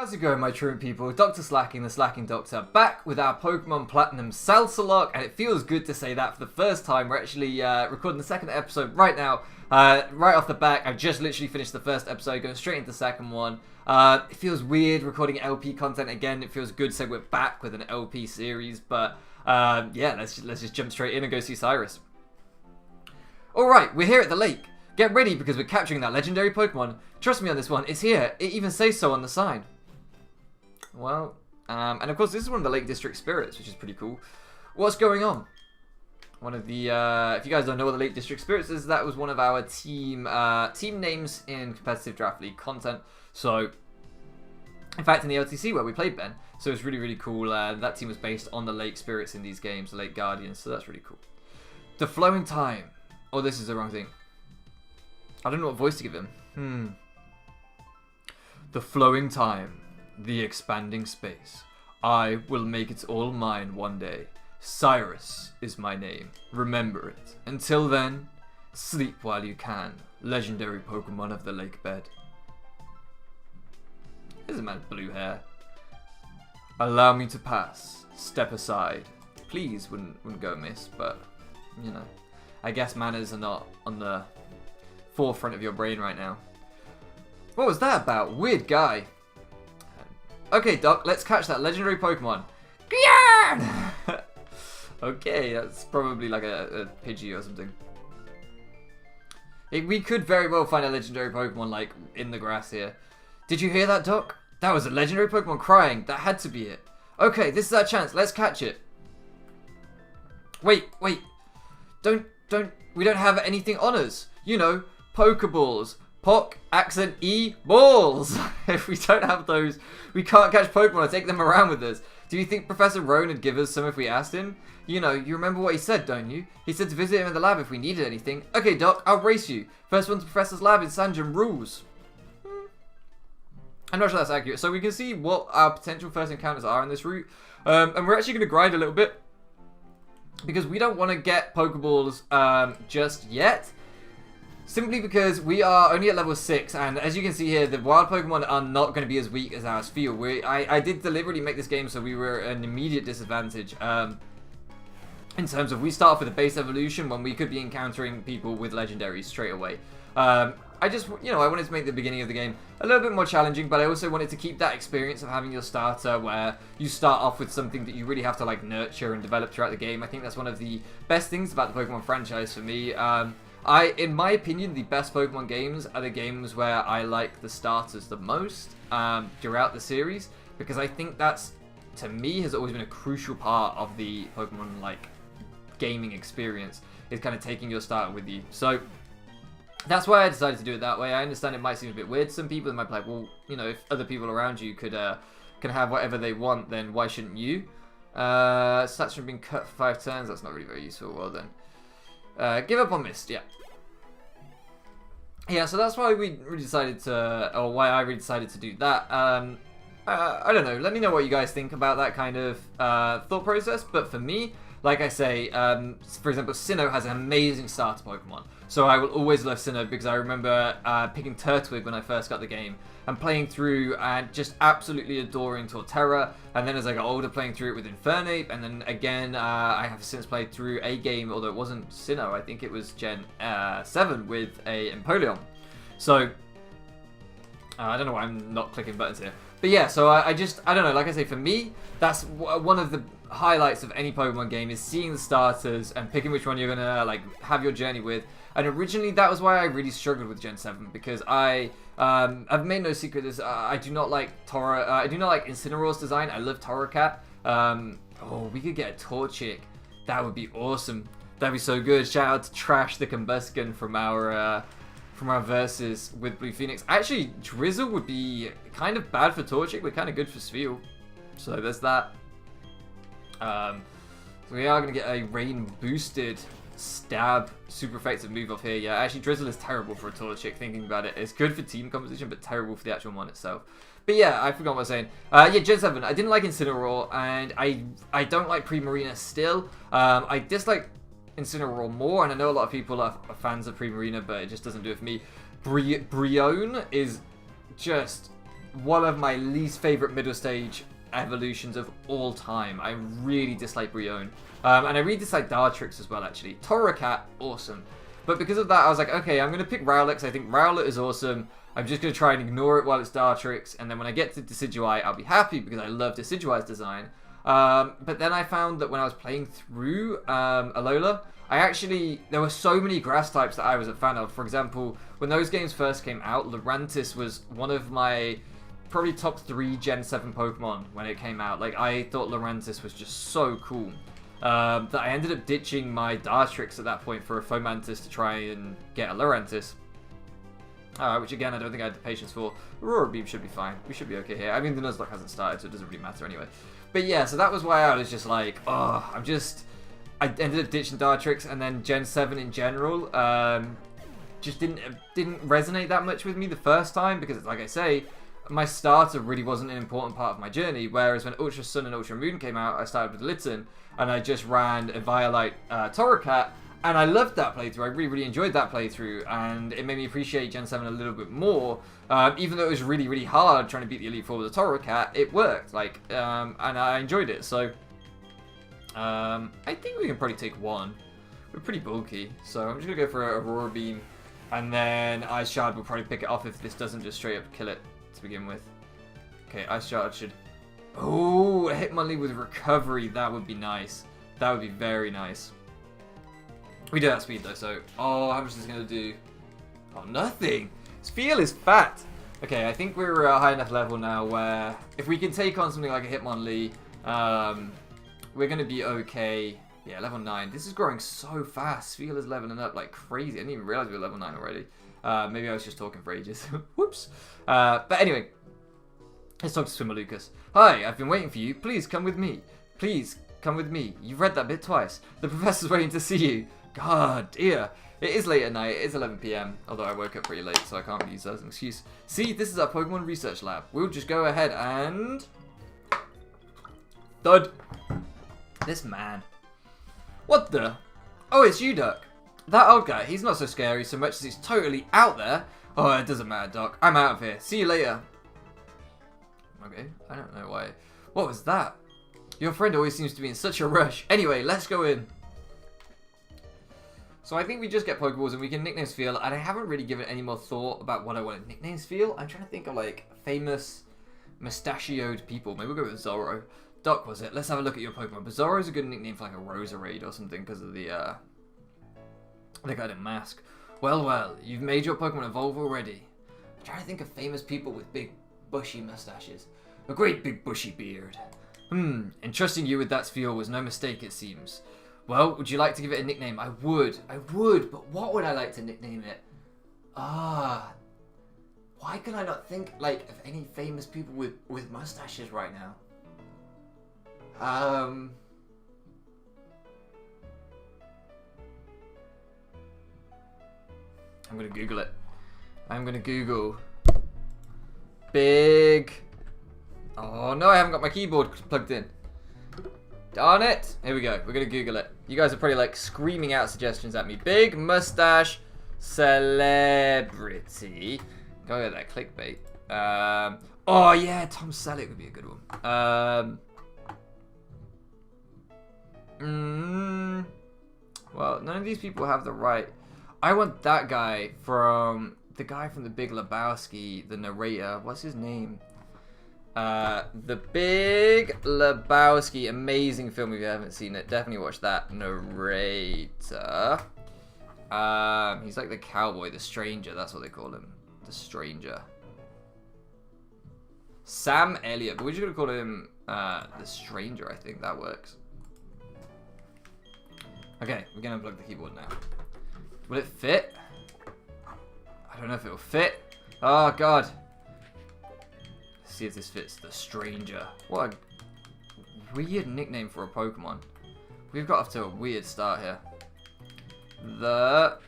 How's it going, my truant people? Dr. Slacking, the Slacking Doctor, back with our Pokemon Platinum Salsa-Locke, and it feels good to say that for the first time. We're actually recording the second episode right now, right off the back. I've just literally finished the first episode, going straight into the second one. It feels weird recording LP content again. It feels good to say we're back with an LP series, but yeah, let's just jump straight in and go see Cyrus. Alright, we're here at the lake. Get ready because we're capturing that legendary Pokemon. Trust me on this one, it's here. It even says so on the sign. Well, and of course this is one of the Lake District Spirits, which is pretty cool. What's going on? One of the, if you guys don't know what the Lake District Spirits is, that was one of our team names in competitive Draft League content. So, in fact, in the LTC where we played Ben, so it's really, really cool. That team was based on the Lake Spirits in these games, the Lake Guardians, so that's really cool. The Flowing Time. Oh, this is the wrong thing. I don't know what voice to give him. The flowing time, the expanding space. I will make it all mine one day. Cyrus is my name. Remember it. Until then, sleep while you can. Legendary Pokemon of the lake bed. There's a man with blue hair. Allow me to pass. Step aside. Please wouldn't go amiss, but you know, I guess manners are not on the forefront of your brain right now. What was that about? Weird guy. Okay, Doc, let's catch that legendary Pokemon. Okay, that's probably like a Pidgey or something. We could very well find a legendary Pokemon like in the grass here. Did you hear that, Doc? That was a legendary Pokemon crying. That had to be it. Okay, this is our chance. Let's catch it. Wait. We don't have anything on us. You know, pokeballs. Pock, accent, E, balls. If we don't have those, we can't catch Pokemon or take them around with us. Do you think Professor Rowan would give us some if we asked him? You know, you remember what he said, don't you? He said to visit him in the lab if we needed anything. Okay, Doc, I'll race you. First one to Professor's lab in Sanjum rules. I'm not sure that's accurate. So we can see what our potential first encounters are in this route. And we're actually going to grind a little bit, because we don't want to get Pokeballs just yet. Simply because we are only at level 6, and as you can see here, the wild Pokemon are not going to be as weak as ours feel. I did deliberately make this game so we were at an immediate disadvantage. In terms of, we start off with a base evolution when we could be encountering people with legendaries straight away. I just, you know, I wanted to make the beginning of the game a little bit more challenging, but I also wanted to keep that experience of having your starter where you start off with something that you really have to like nurture and develop throughout the game. I think that's one of the best things about the Pokemon franchise for me. In my opinion, the best Pokemon games are the games where I like the starters the most throughout the series, because I think that's, to me, has always been a crucial part of the Pokemon like gaming experience, is kind of taking your starter with you. So that's why I decided to do it that way. I understand it might seem a bit weird to some people. They might be like, well, you know, if other people around you can have whatever they want, then why shouldn't you? Stats from being cut for 5 turns. That's not really very useful. Well then. Give up on Mist, yeah. Yeah, so that's why we really decided to, or why I really decided to do that. I don't know, let me know what you guys think about that kind of thought process, but for me, like I say, for example, Sinnoh has an amazing starter Pokemon. So I will always love Sinnoh, because I remember picking Turtwig when I first got the game and playing through and just absolutely adoring Torterra. And then as I got older, playing through it with Infernape. And then again, I have since played through a game, although it wasn't Sinnoh, I think it was Gen 7 with a Empoleon. So I don't know why I'm not clicking buttons here. But yeah, so I don't know, like I say, for me, that's one of the highlights of any Pokemon game, is seeing the starters and picking which one you're going to like have your journey with. And originally that was why I really struggled with Gen 7, because I've made no secret this, I do not like I do not like Incineroar's design. I love Torracat. Oh, we could get a Torchic. That would be awesome. That'd be so good. Shout out to Trash the Combuskin from our verses with Blue Phoenix. Actually, Drizzle would be kind of bad for Torchic, but kind of good for Spheal. So there's that. So we are going to get a rain boosted stab super effective move off here. Yeah, actually Drizzle is terrible for a Torchic, thinking about it. It's good for team composition, but terrible for the actual mon itself. But yeah, I forgot what I was saying. Yeah, Gen 7, I didn't like Incineroar, and I don't like Primarina still. I dislike Incineroar more, and I know a lot of people are fans of Primarina, but it just doesn't do it for me. Brion is just one of my least favorite middle stage evolutions of all time. I really dislike Brion. And I really dislike Dartrix as well, actually. Torracat, awesome. But because of that, I was like, okay, I'm going to pick Rowlet because I think Rowlet is awesome. I'm just going to try and ignore it while it's Dartrix. And then when I get to Decidueye, I'll be happy because I love Decidueye's design. But then I found that when I was playing through Alola, there were so many grass types that I was a fan of. For example, when those games first came out, Lurantis was one of my probably top 3 Gen 7 Pokemon when it came out. Like, I thought Lurantis was just so cool. That I ended up ditching my Dartrix at that point for a Fomantis to try and get a Lurantis. Which again, I don't think I had the patience for. Aurora Beam should be fine. We should be okay here. I mean, the Nuzlocke hasn't started, so it doesn't really matter anyway. But yeah, so that was why I was just like, I ended up ditching Dartrix, and then Gen 7 in general just didn't resonate that much with me the first time, because like I say, my starter really wasn't an important part of my journey, whereas when Ultra Sun and Ultra Moon came out, I started with Litten, and I just ran a Violite Torracat, and I loved that playthrough. I really, really enjoyed that playthrough, and it made me appreciate Gen 7 a little bit more. Even though it was really, really hard trying to beat the Elite Four with a Torracat, it worked, and I enjoyed it, so I think we can probably take one. We're pretty bulky, so I'm just going to go for a Aurora Beam, and then Ice Shard will probably pick it off if this doesn't just straight up kill it to begin with. Okay, Ice Shard should... Oh, a Hitmonlee with recovery, that would be nice. That would be very nice. We do have speed though, so... Oh, how much is this going to do? Oh, nothing! Spheal is fat! Okay, I think we're at a high enough level now where if we can take on something like a Hitmonlee, we're going to be okay. Yeah, level 9. This is growing so fast. Spheal is leveling up like crazy. I didn't even realize we were level 9 already. Maybe I was just talking for ages. Whoops. But anyway, let's talk to Swimmer Lucas. Hi, I've been waiting for you. Please come with me. Please come with me. You've read that bit twice. The professor's waiting to see you. God, dear. It is late at night. It is 11 PM. Although I woke up pretty late, so I can't really use that as an excuse. See, this is our Pokemon research lab. We'll just go ahead and... Thud. This man. What the? Oh, it's you, Duck. That old guy, he's not so scary so much as he's totally out there. Oh, it doesn't matter, Doc. I'm out of here. See you later. Okay, I don't know why. What was that? Your friend always seems to be in such a rush. Anyway, let's go in. So I think we just get Pokeballs and we can nickname Spheal, and I haven't really given any more thought about what I want to nickname Spheal. I'm trying to think of like famous mustachioed people. Maybe we'll go with Zorro. Doc, was it? Let's have a look at your Pokemon. But Zorro's a good nickname for like a Roserade or something because of the guy in mask. Well, you've made your Pokemon evolve already. I'm trying to think of famous people with big bushy mustaches. A great big bushy beard. Entrusting you with that Spheal was no mistake, it seems. Well, would you like to give it a nickname? I would, but what would I like to nickname it? Why can I not think, like, of any famous people with mustaches right now? I'm gonna Google it. I'm gonna Google big... Oh no, I haven't got my keyboard plugged in. Darn it! Here we go. We're gonna Google it. You guys are probably like screaming out suggestions at me. Big mustache celebrity. Go get that clickbait. Oh yeah, Tom Selleck would be a good one. Well, none of these people have the right. I want that guy from the Big Lebowski, the narrator. What's his name? The Big Lebowski, amazing film. If you haven't seen it, definitely watch that. Narrator. He's like the cowboy, the stranger. That's what they call him, the stranger. Sam Elliott, but we're just gonna call him the stranger. I think that works. Okay, we're gonna unplug the keyboard now. Will it fit? I don't know if it will fit. Oh god. Let's see if this fits. The stranger. What a weird nickname for a Pokemon. We've got off to a weird start here. The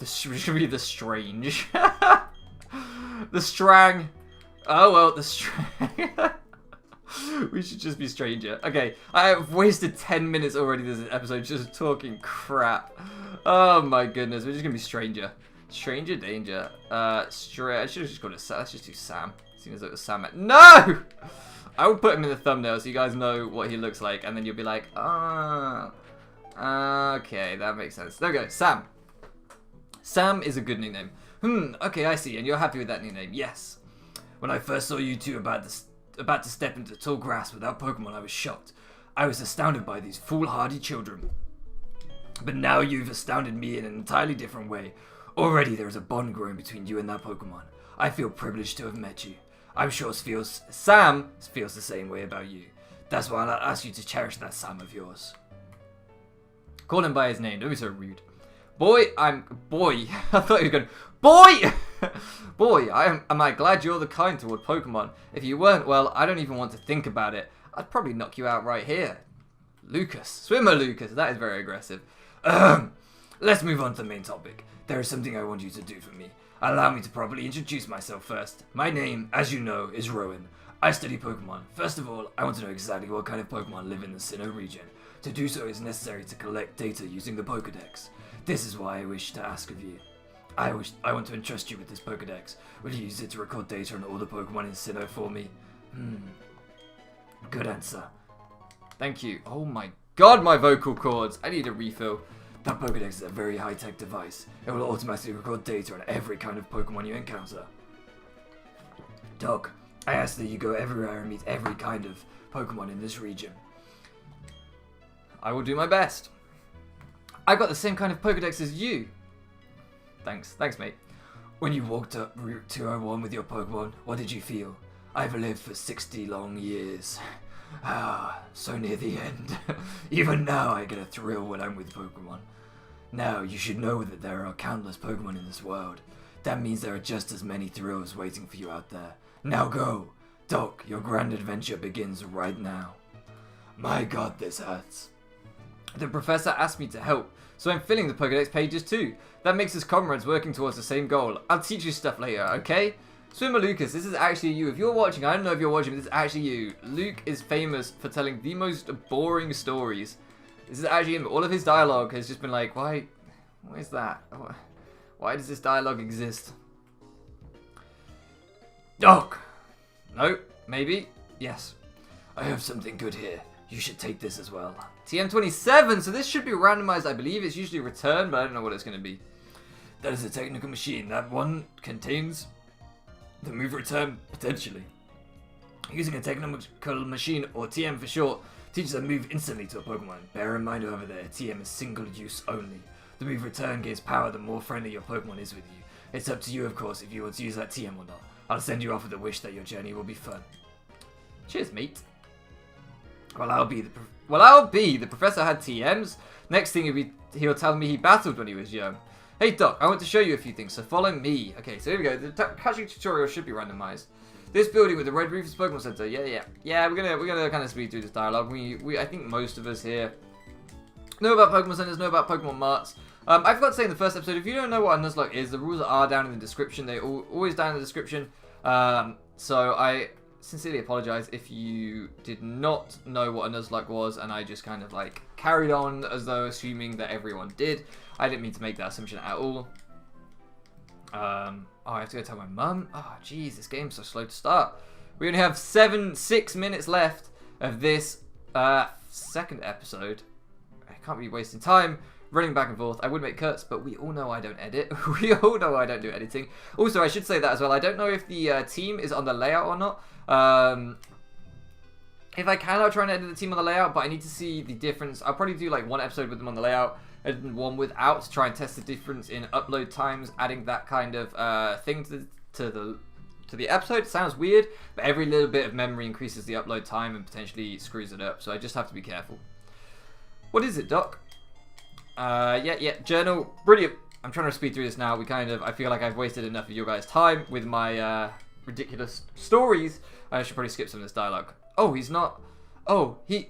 should be the strange. The strang. Oh well, the strang. We should just be stranger. Okay, I have wasted 10 minutes already this episode just talking crap. Oh my goodness, we're just gonna be stranger. Stranger danger. I should have just got it. Let's just do Sam. Seeing as it was Sam. No! I will put him in the thumbnail so you guys know what he looks like, and then you'll be like, ah, okay, that makes sense. There we go, Sam. Sam is a good nickname. Okay, I see, and you're happy with that nickname. Yes. When I first saw you two about to step into tall grass without Pokemon, I was shocked. I was astounded by these foolhardy children. But now you've astounded me in an entirely different way. Already there is a bond growing between you and that Pokemon. I feel privileged to have met you. I'm sure Sam feels the same way about you. That's why I'll ask you to cherish that Sam of yours. Call him by his name. Don't be so rude. Boy. I thought you were going, boy! Boy, am I glad you're the kind toward Pokemon. If you weren't, well, I don't even want to think about it. I'd probably knock you out right here. Lucas. Swimmer Lucas. That is very aggressive. Let's move on to the main topic. There is something I want you to do for me. Allow me to properly introduce myself first. My name, as you know, is Rowan. I study Pokemon. First of all, I want to know exactly what kind of Pokemon live in the Sinnoh region. To do so, it's necessary to collect data using the Pokedex. This is why I wish to ask of you. I want to entrust you with this Pokedex. Will you use it to record data on all the Pokemon in Sinnoh for me? Good answer. Thank you. Oh my god, my vocal cords. I need a refill. That Pokedex is a very high-tech device. It will automatically record data on every kind of Pokemon you encounter. Doc, I ask that you go everywhere and meet every kind of Pokemon in this region. I will do my best. I've got the same kind of Pokedex as you. Thanks, mate. When you walked up Route 201 with your Pokemon, what did you feel? I've lived for 60 long years. So near the end. Even now I get a thrill when I'm with Pokemon. Now, you should know that there are countless Pokemon in this world. That means there are just as many thrills waiting for you out there. Now go! Doc, your grand adventure begins right now. My god, this hurts. The professor asked me to help, so I'm filling the Pokedex pages too. That makes us comrades working towards the same goal. I'll teach you stuff later, okay? Swimmer Lucas, this is actually you. If you're watching, I don't know if you're watching, but this is actually you. Luke is famous for telling the most boring stories. This is actually him. All of his dialogue has just been like, why is that? Why does this dialogue exist? Doc! No, maybe, yes. I have something good here. You should take this as well. TM27, so this should be randomized, I believe. It's usually returned, but I don't know what it's going to be. That is a technical machine. That one contains the move return, potentially. Using a technical machine, or TM for short, teaches a move instantly to a Pokemon. Bear in mind, however, that a TM is single use only. The move return gains power the more friendly your Pokemon is with you. It's up to you, of course, if you want to use that TM or not. I'll send you off with a wish that your journey will be fun. Cheers, mate. Well, I'll be the professor had TMs. Next thing he'll tell me he battled when he was young. Hey Doc, I want to show you a few things, so follow me. Okay, so here we go. The catching tutorial should be randomized. This building with the red roof is Pokemon Center. Yeah. We're gonna kind of speed through this dialogue. I think most of us here know about Pokemon Centers, know about Pokemon Marts. I forgot to say in the first episode, if you don't know what a Nuzlocke is, the rules are down in the description. They're always down in the description. So I sincerely apologize if you did not know what a Nuzlocke was and I just kind of like carried on as though assuming that everyone did. I didn't mean to make that assumption at all. Oh, I have to go tell my mum. Oh, jeez, this game's so slow to start. We only have 6 minutes left of this second episode. I can't be wasting time running back and forth. I would make cuts, but we all know I don't edit. We all know I don't do editing. Also, I should say that as well. I don't know if the team is on the layout or not. If I can, I'll try and edit the team on the layout, but I need to see the difference. I'll probably do like one episode with them on the layout and one without to try and test the difference in upload times, adding that kind of thing to the episode. Sounds weird, but every little bit of memory increases the upload time and potentially screws it up, so I just have to be careful. What is it, Doc? Yeah, journal. Brilliant. I'm trying to speed through this now. I feel like I've wasted enough of your guys' time with my ridiculous stories. I should probably skip some of this dialogue. Oh, he's not. Oh, he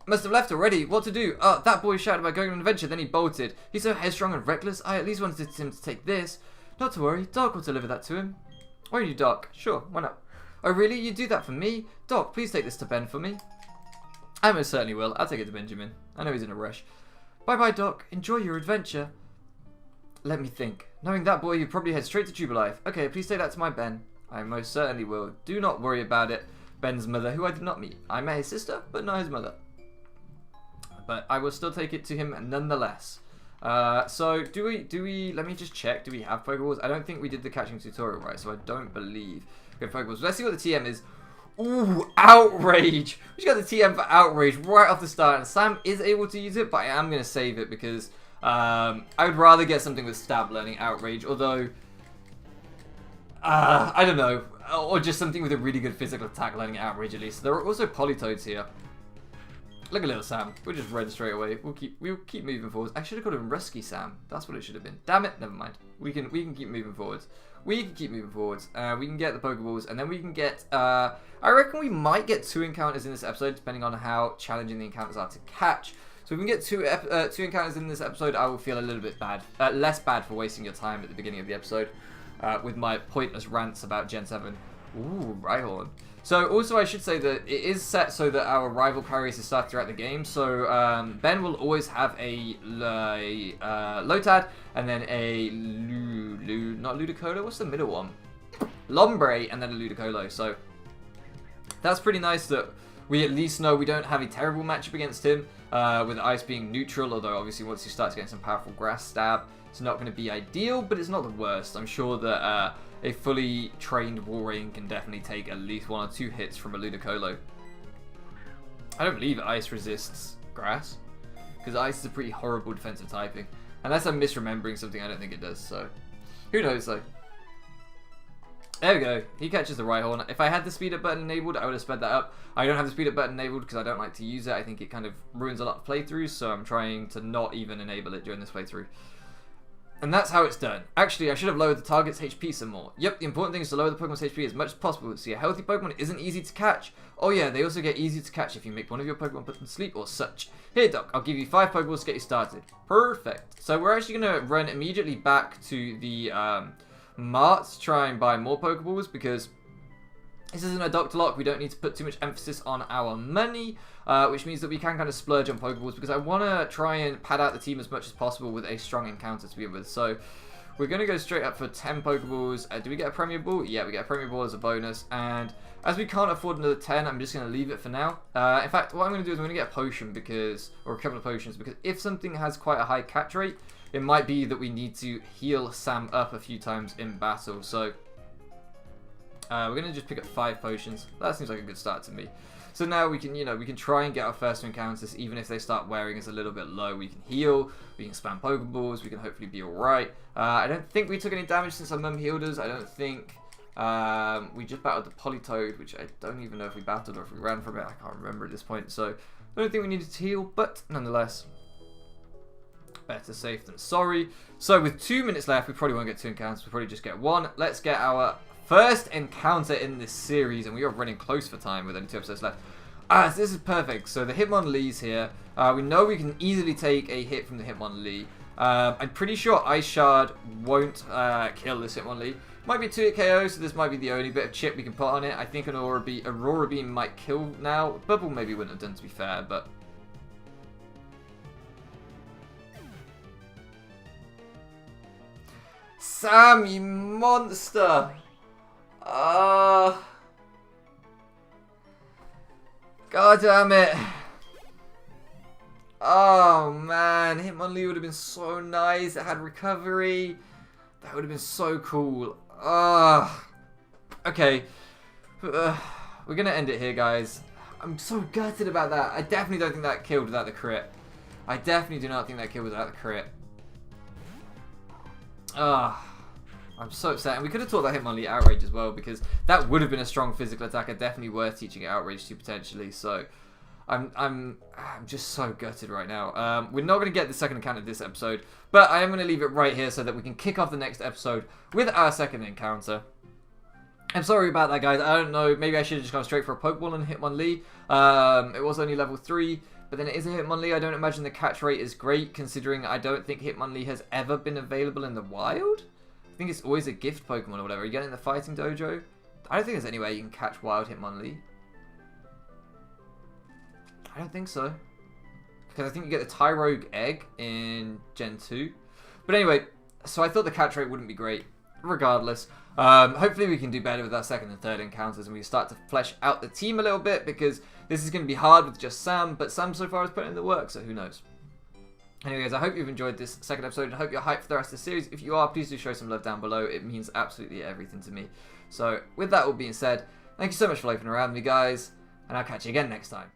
must have left already. What to do? That boy shouted about going on an adventure, then he bolted. He's so headstrong and reckless. I at least wanted him to take this. Not to worry, Doc will deliver that to him. Why are you, Doc? Sure, why not? Oh, really? You do that for me? Doc, please take this to Ben for me. I most certainly will. I'll take it to Benjamin. I know he's in a rush. Bye-bye, Doc. Enjoy your adventure. Let me think. Knowing that boy, you probably head straight to Tuber Life. Okay, please say that to my Ben. I most certainly will. Do not worry about it. Ben's mother, who I did not meet. I met his sister, but not his mother. But I will still take it to him nonetheless. So do we let me just check, do we have Pokeballs? I don't think we did the catching tutorial, right? So I don't believe we have Pokeballs. Let's see what the TM is. Ooh, Outrage! We got the TM for Outrage right off the start, and Sam is able to use it, but I am going to save it because I would rather get something with stab learning Outrage, although I don't know, or just something with a really good physical attack learning Outrage at least. There are also Politoads here. Look at little Sam. We'll just run straight away. We'll keep moving forwards. I should have called him Rusky Sam. That's what it should have been. Damn it. Never mind. We can keep moving forwards. We can keep moving forwards. We can get the Pokeballs, and then we can get. I reckon we might get 2 encounters in this episode, depending on how challenging the encounters are to catch. So if we can get two encounters in this episode, I will feel a little bit bad, less bad for wasting your time at the beginning of the episode, with my pointless rants about Gen 7. Ooh, Rhyhorn. So also I should say that it is set so that our rival carries start throughout the game. So Ben will always have a Lotad and then a not Ludicolo. What's the middle one? Lombre and then a Ludicolo. So that's pretty nice that we at least know we don't have a terrible matchup against him, with Ice being neutral. Although obviously once he starts getting some powerful Grass Stab, it's not going to be ideal, but it's not the worst. I'm sure that a fully trained Walrein can definitely take at least 1 or 2 hits from a Ludicolo. I don't believe Ice resists Grass, because Ice is a pretty horrible defensive typing. Unless I'm misremembering something, I don't think it does, so who knows though. There we go, he catches the Rhyhorn. If I had the speed up button enabled, I would have sped that up. I don't have the speed up button enabled because I don't like to use it. I think it kind of ruins a lot of playthroughs, so I'm trying to not even enable it during this playthrough. And that's how it's done. Actually, I should have lowered the target's HP some more. Yep, the important thing is to lower the Pokemon's HP as much as possible. See, a healthy Pokemon isn't easy to catch. Oh yeah, they also get easy to catch if you make one of your Pokemon put them to sleep or such. Here, Doc, I'll give you 5 Pokeballs to get you started. Perfect. So we're actually going to run immediately back to the Mart to try and buy more Pokeballs, because this isn't a Dr. Lock. We don't need to put too much emphasis on our money, which means that we can kind of splurge on Pokeballs, because I want to try and pad out the team as much as possible with a strong encounter to begin with. So we're going to go straight up for 10 Pokeballs. Do we get a Premier Ball? Yeah, we get a Premier Ball as a bonus. And as we can't afford another 10, I'm just going to leave it for now. In fact, what I'm going to do is I'm going to get a potion, or a couple of potions, because if something has quite a high catch rate, it might be that we need to heal Sam up a few times in battle. So we're going to just pick up 5 potions. That seems like a good start to me. So now we can, we can try and get our first encounters, even if they start wearing us a little bit low. We can heal, we can spam Pokeballs, we can hopefully be alright. I don't think we took any damage since our mum healed us. I don't think we just battled the Politoad, which I don't even know if we battled or if we ran from it. I can't remember at this point. So I don't think we needed to heal, but nonetheless, better safe than sorry. So with 2 minutes left, we probably won't get 2 encounters. We'll probably just get 1. Let's get our first encounter in this series, and we are running close for time with only 2 episodes left. So this is perfect. So the Hitmonlee's here. We know we can easily take a hit from the Hitmonlee. I'm pretty sure Ice Shard won't kill this Hitmonlee. Might be 2-hit KO, so this might be the only bit of chip we can put on it. I think an Aurora Beam might kill now. Bubble maybe wouldn't have done, to be fair, but Sam, you monster! God damn it. Oh man, Hitmonlee would have been so nice. It had recovery. That would have been so cool. Okay. We're going to end it here, guys. I'm so gutted about that. I definitely don't think that killed without the crit. I definitely do not think that killed without the crit. I'm so upset. And we could have taught that Hitmonlee Outrage as well, because that would have been a strong physical attacker, definitely worth teaching it Outrage to potentially. So I'm just so gutted right now. We're not going to get the second encounter this episode, but I am going to leave it right here so that we can kick off the next episode with our second encounter. I'm sorry about that, guys. I don't know. Maybe I should have just gone straight for a Pokeball and Hitmonlee. It was only level 3. But then it is a Hitmonlee. I don't imagine the catch rate is great, considering I don't think Hitmonlee has ever been available in the wild. I think it's always a gift Pokemon or whatever. You get it in the fighting dojo. I don't think there's any way you can catch wild Hitmonlee. I don't think so. Because I think you get the Tyrogue egg in Gen 2. But anyway, so I thought the catch rate wouldn't be great. Regardless, hopefully we can do better with our second and third encounters, and we start to flesh out the team a little bit, because this is going to be hard with just Sam, but Sam so far has put in the work, so who knows. Anyway, guys, I hope you've enjoyed this second episode, and I hope you're hyped for the rest of the series. If you are, please do show some love down below. It means absolutely everything to me. So, with that all being said, thank you so much for loafing around with me, guys, and I'll catch you again next time.